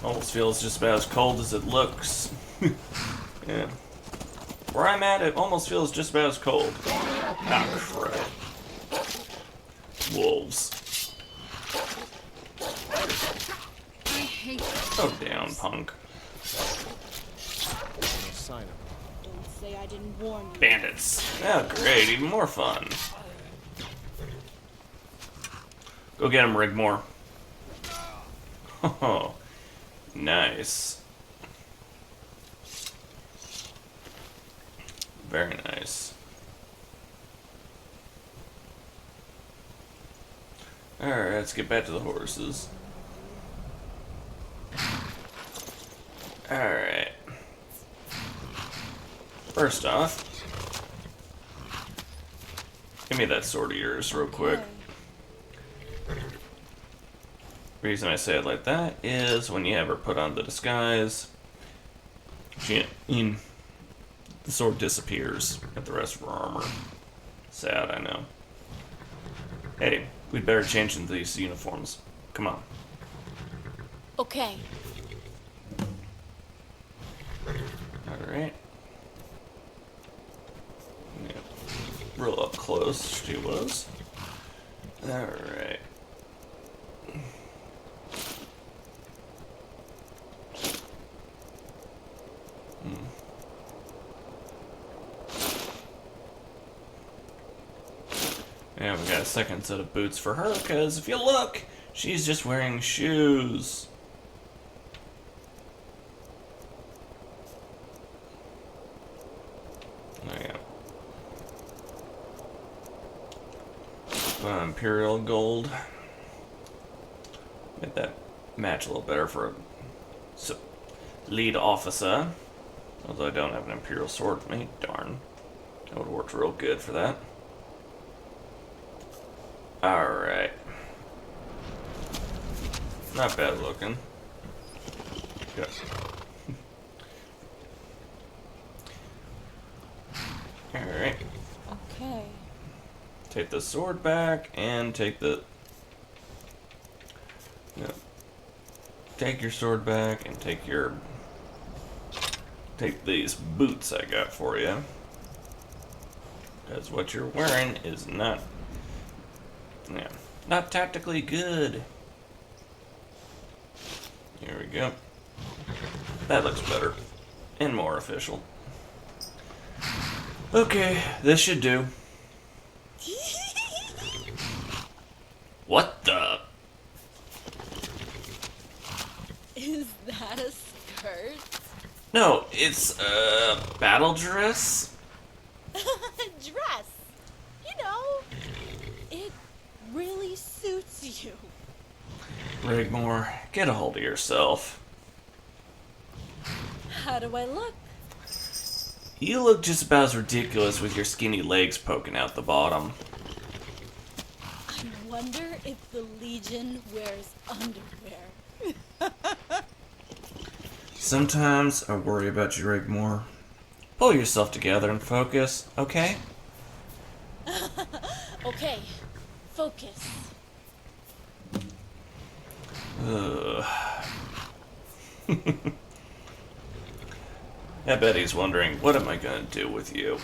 Almost feels just about as cold as it looks. Yeah. Where I'm at, it almost feels just about as cold. Ah, crap. Wolves. I hate Go down, punk. Don't say I didn't warn you. Bandits. Oh, great. Even more fun. Go get him, Rigmor. Oh, nice. Very nice. Alright, let's get back to the horses. Alright. First off, give me that sword of yours real quick. Reason I say it like that is when you have her put on the disguise, the sword disappears with the rest of her armor. Sad, I know. Hey, we'd better change into these uniforms. Come on. Okay. Alright. Yeah. Real up close she was. Alright. Yeah, we got a second set of boots for her, because if you look, she's just wearing shoes. Oh, yeah. Imperial gold. Make that match a little better for a lead officer. Although I don't have an Imperial sword with me. Darn. That would have worked real good for that. Alright. Not bad looking. Good. Alright. Okay. Take the sword back and take the... No. Take your sword back and take your... Take these boots I got for you. Because what you're wearing is not... Yeah. Not tactically good. Here we go. That looks better. And more official. Okay, this should do. What the? Is that a skirt? No, it's a battle dress. Dress. You know, it really suits you. Rigmor, get a hold of yourself. How do I look? You look just about as ridiculous with your skinny legs poking out the bottom. I wonder if the Legion wears underwear. Sometimes I worry about you, Rigmor. Pull yourself together and focus, okay? Okay, focus. Ugh. I bet he's wondering, what am I gonna do with you?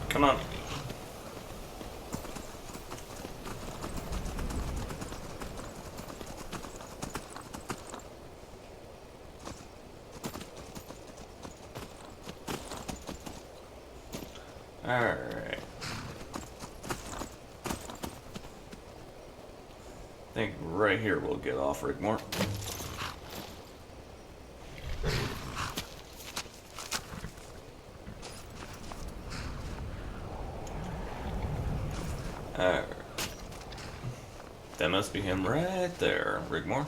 Come on. Alright. I think right here we'll get off Rigmor. Alright. That must be him right there, Rigmor.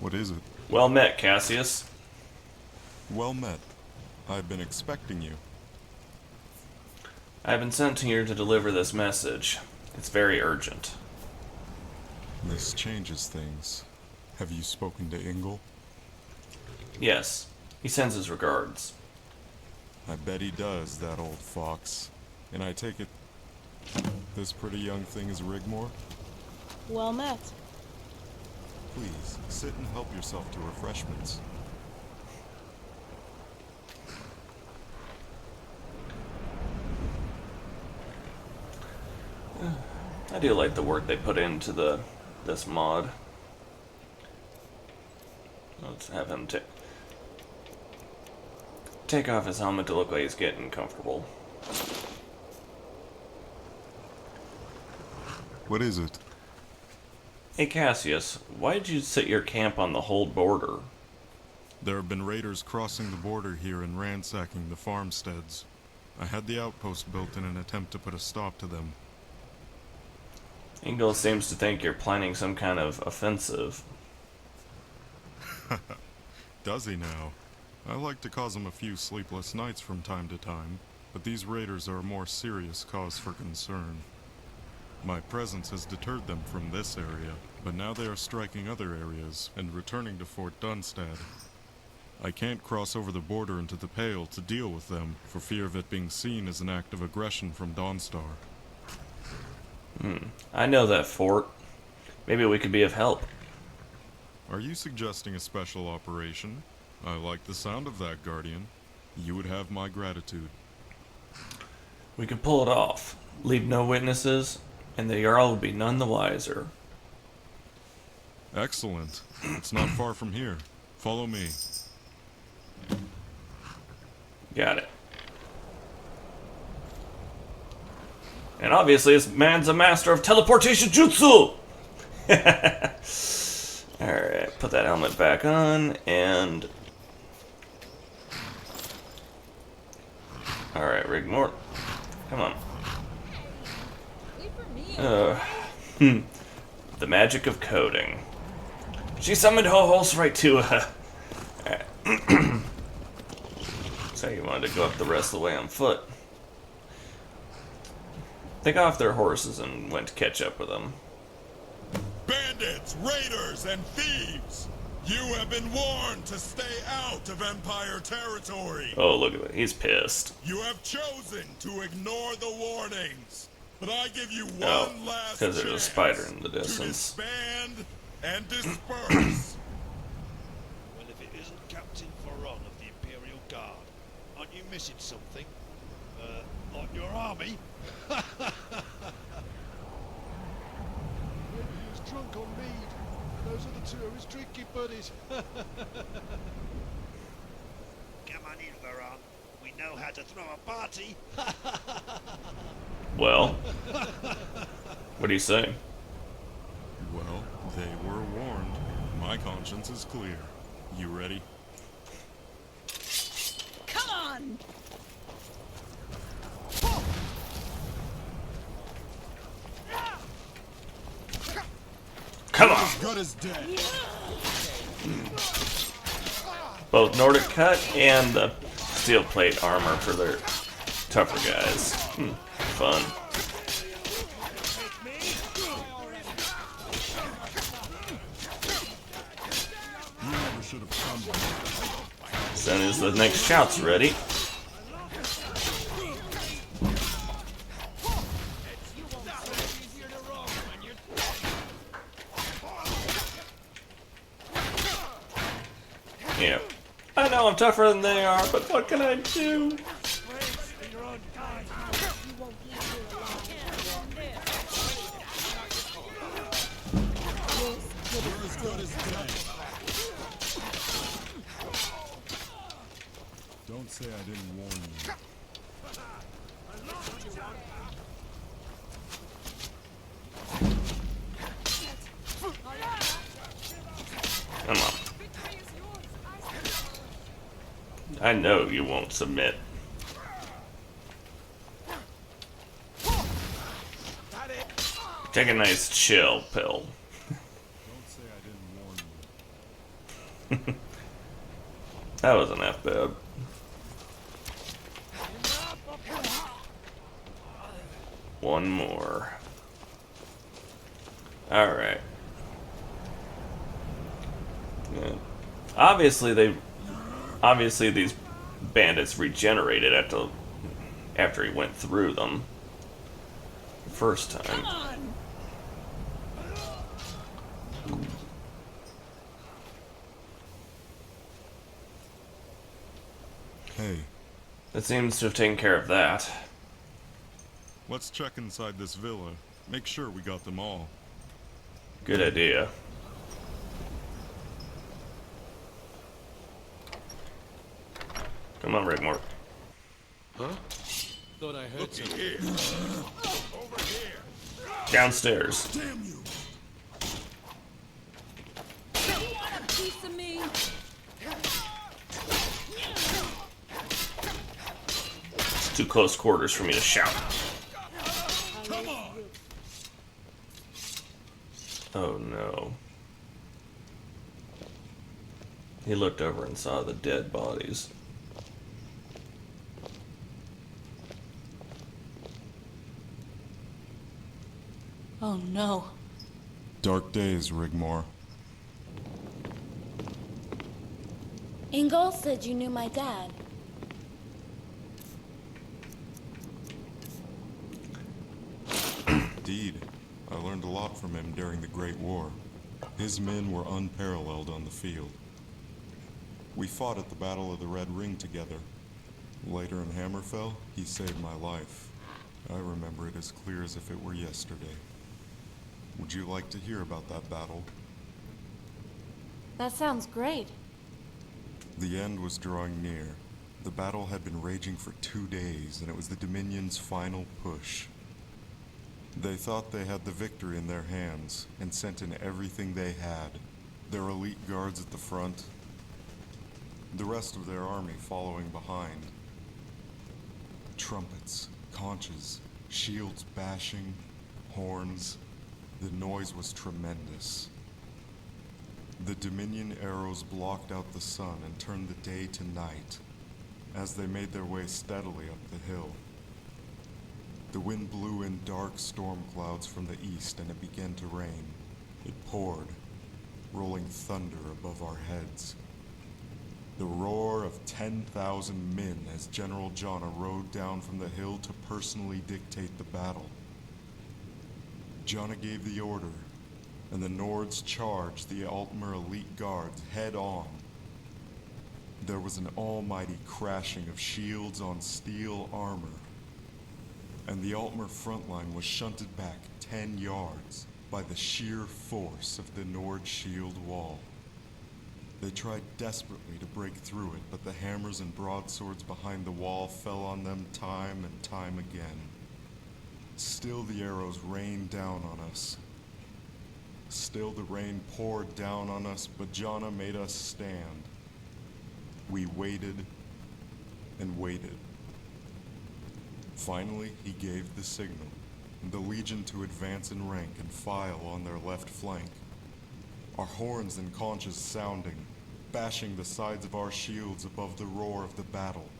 What is it? Well met, Cassius. Well met. I've been expecting you. I've been sent here to deliver this message. It's very urgent. This changes things. Have you spoken to Ingle? Yes, he sends his regards. I bet he does, that old fox. And I take it this pretty young thing is Rigmor? Well met. Please, sit and help yourself to refreshments. I do like the work they put into this mod. Let's have him take off his helmet to look like he's getting comfortable. What is it? Hey Cassius, why did you set your camp on the whole border? There have been raiders crossing the border here and ransacking the farmsteads. I had the outpost built in an attempt to put a stop to them. Engel seems to think you're planning some kind of offensive. Does he now? I like to cause him a few sleepless nights from time to time, but these raiders are a more serious cause for concern. My presence has deterred them from this area, but now they are striking other areas and returning to Fort Dunstad. I can't cross over the border into the Pale to deal with them for fear of it being seen as an act of aggression from Dawnstar. I know that fort. Maybe we could be of help. Are you suggesting a special operation? I like the sound of that, Guardian. You would have my gratitude. We could pull it off. Leave no witnesses, and the Jarl would be none the wiser. Excellent. It's not far from here. Follow me. Got it. And obviously this man's a master of teleportation jutsu! Alright, put that helmet back on, and... Alright, Rigmor. Come on. The magic of coding. She summoned Ho-Host right to, So you wanted to go up the rest of the way on foot. They got off their horses and went to catch up with them. Bandits, raiders, and thieves! You have been warned to stay out of Empire territory! Oh, look at that. He's pissed. You have chosen to ignore the warnings, but I give you one last because there's a chance spider in the to distance. disband and disperse. Well, if it isn't Captain Voron of the Imperial Guard, aren't you missing something? Like your army? Maybe he was drunk on mead. Those are the two of his drinking buddies. Come on in, Voron. We know how to throw a party. Well, what do you say? Well, they were warned. My conscience is clear. You ready? Come on! Come on! Good as dead. Both Nordic cut and the steel plate armor for their tougher guys. Fun. You never should have come. As soon as the next shout's ready. Yeah. I know I'm tougher than they are, but what can I do? You're as good as dead. Don't say I didn't warn you. Come on. I know you won't submit. Take a nice chill pill. Don't say I didn't warn you. That wasn't that bad. One more. Alright. Obviously these bandits regenerated after he went through them the first time. Come on! Hey, It seems to have taken care of that. let's check inside this villa. Make sure we got them all. Good idea. Come on, Rigmor. Thought I heard Looky something. here. Over here. Downstairs. Damn you! You want a piece of me? It's too close quarters for me to shout. Come on! Oh no. He looked over and saw the dead bodies. Oh no. Dark days, Rigmor. Ingol said you knew my dad. Indeed. I learned a lot from him during the Great War. His men were unparalleled on the field. We fought at the Battle of the Red Ring together. Later in Hammerfell, he saved my life. I remember it as clear as if it were yesterday. Would you like to hear about that battle? That sounds great. The end was drawing near. The battle had been raging for 2 days, and it was the Dominion's final push. They thought they had the victory in their hands, and sent in everything they had. Their elite guards at the front, the rest of their army following behind. Trumpets, conches, shields bashing, horns. The noise was tremendous. The Dominion arrows blocked out the sun and turned the day to night as they made their way steadily up the hill. The wind blew in dark storm clouds from the east and it began to rain. It poured, rolling thunder above our heads. The roar of 10,000 men as General Jonna rode down from the hill to personally dictate the battle. Jonna gave the order, and the Nords charged the Altmer elite guards head on. There was an almighty crashing of shields on steel armor, and the Altmer front line was shunted back 10 yards by the sheer force of the Nord shield wall. They tried desperately to break through it, but the hammers and broadswords behind the wall fell on them time and time again. Still the arrows rained down on us. Still the rain poured down on us, but Jonna made us stand. We waited and waited. Finally, he gave the signal, the Legion to advance in rank and file on their left flank. Our horns and conches sounding, bashing the sides of our shields above the roar of the battle.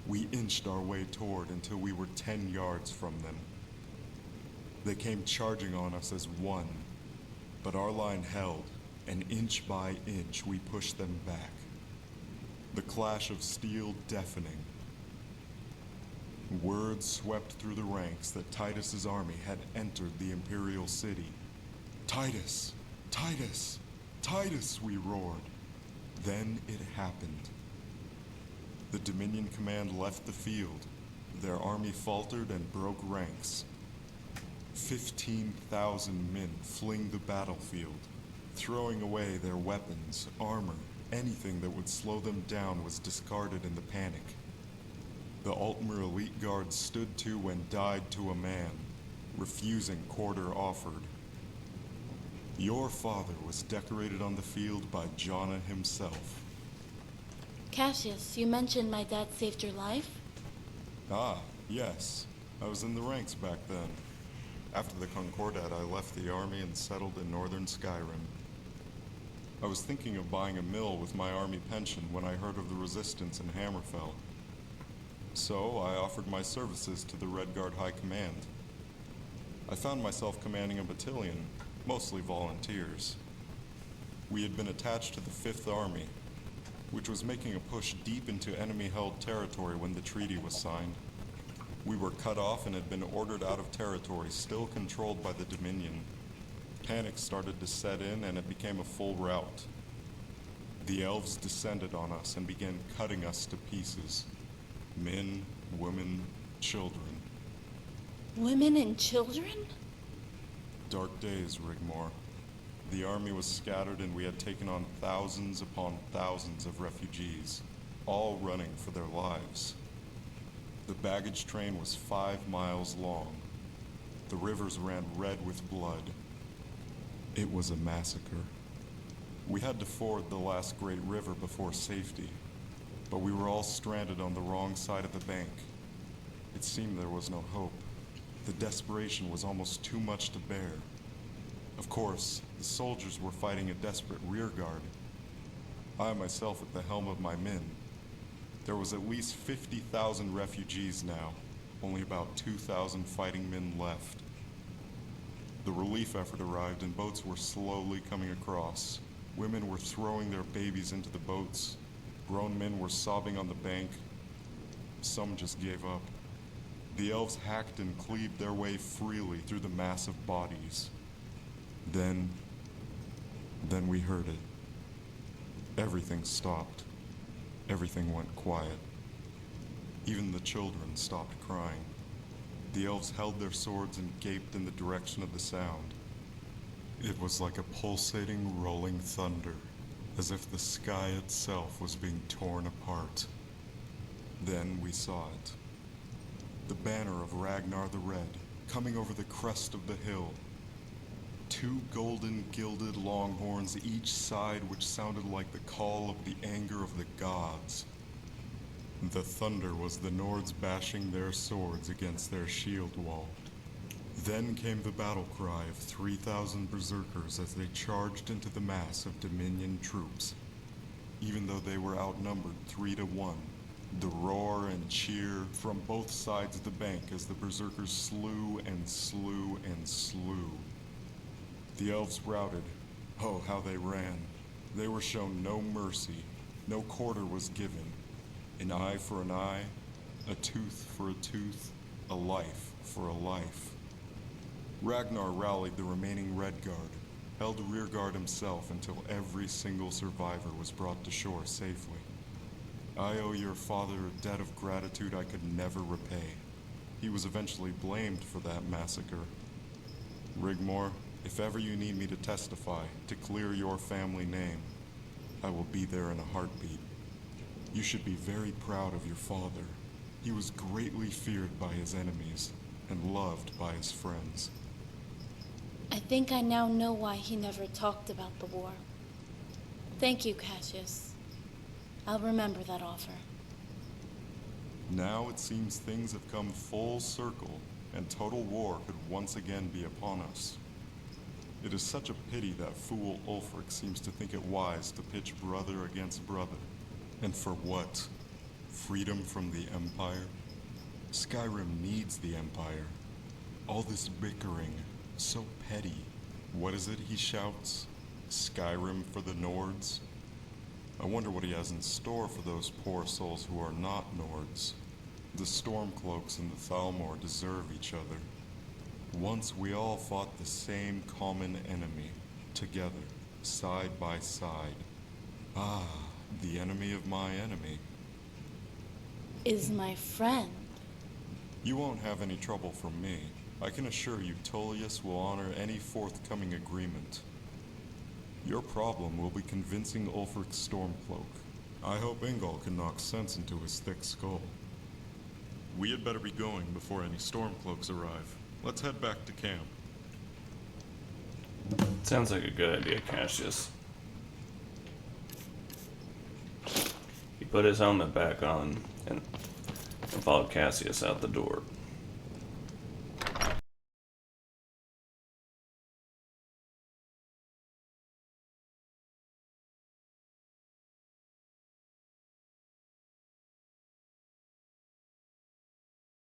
We inched our way toward until we were 10 yards from them. They came charging on us as one, but our line held, and inch by inch we pushed them back. The clash of steel deafening. Word swept through the ranks that Titus's army had entered the Imperial city. Titus! Titus! Titus! We roared. Then it happened. The Dominion command left the field. Their army faltered and broke ranks. 15,000 men fling the battlefield, throwing away their weapons, armor, anything that would slow them down was discarded in the panic. The Altmer elite guards stood to and died to a man, refusing quarter offered. Your father was decorated on the field by Jonna himself. Cassius, you mentioned my dad saved your life? Ah, yes. I was in the ranks back then. After the Concordat, I left the army and settled in northern Skyrim. I was thinking of buying a mill with my army pension when I heard of the resistance in Hammerfell. So I offered my services to the Redguard High Command. I found myself commanding a battalion, mostly volunteers. We had been attached to the Fifth Army, which was making a push deep into enemy-held territory when the treaty was signed. We were cut off and had been ordered out of territory still controlled by the Dominion. Panic started to set in and it became a full rout. The elves descended on us and began cutting us to pieces. Men, women, children. Women and children? Dark days, Rigmor. The army was scattered and we had taken on thousands upon thousands of refugees, all running for their lives. The baggage train was 5 miles long. The rivers ran red with blood. It was a massacre. We had to ford the last great river before safety, but we were all stranded on the wrong side of the bank. It seemed there was no hope. The desperation was almost too much to bear. Of course, the soldiers were fighting a desperate rearguard. I myself at the helm of my men. There was at least 50,000 refugees now, only about 2,000 fighting men left. The relief effort arrived and boats were slowly coming across. Women were throwing their babies into the boats. Grown men were sobbing on the bank. Some just gave up. The elves hacked and cleaved their way freely through the mass of bodies. Then we heard it. Everything stopped. Everything went quiet. Even the children stopped crying. The elves held their swords and gaped in the direction of the sound. It was like a pulsating, rolling thunder, as if the sky itself was being torn apart. Then we saw it. The banner of Ragnar the Red, coming over the crest of the hill. 2 golden gilded longhorns each side, which sounded like the call of the anger of the gods. The thunder was the Nords bashing their swords against their shield wall. Then came the battle cry of 3,000 berserkers as they charged into the mass of Dominion troops. Even though they were outnumbered 3 to 1, the roar and cheer from both sides of the bank as the berserkers slew and slew and slew. The elves routed. Oh, how they ran. They were shown no mercy. No quarter was given. An eye for an eye, a tooth for a tooth, a life for a life. Ragnar rallied the remaining Redguard, held rearguard himself until every single survivor was brought to shore safely. I owe your father a debt of gratitude I could never repay. He was eventually blamed for that massacre. Rigmor, if ever you need me to testify, to clear your family name, I will be there in a heartbeat. You should be very proud of your father. He was greatly feared by his enemies and loved by his friends. I think I now know why he never talked about the war. Thank you, Cassius. I'll remember that offer. Now it seems things have come full circle, and total war could once again be upon us. It is such a pity that fool Ulfric seems to think it wise to pitch brother against brother. And for what? Freedom from the Empire? Skyrim needs the Empire. All this bickering, so petty. What is it he shouts? Skyrim for the Nords? I wonder what he has in store for those poor souls who are not Nords. The Stormcloaks and the Thalmor deserve each other. Once we all fought the same common enemy, together, side by side. Ah, the enemy of my enemy. Is my friend. You won't have any trouble from me. I can assure you Tullius will honor any forthcoming agreement. Your problem will be convincing Ulfric's Stormcloak. I hope Ingol can knock sense into his thick skull. We had better be going before any Stormcloaks arrive. Let's head back to camp. Sounds like a good idea, Cassius. He put his helmet back on and followed Cassius out the door.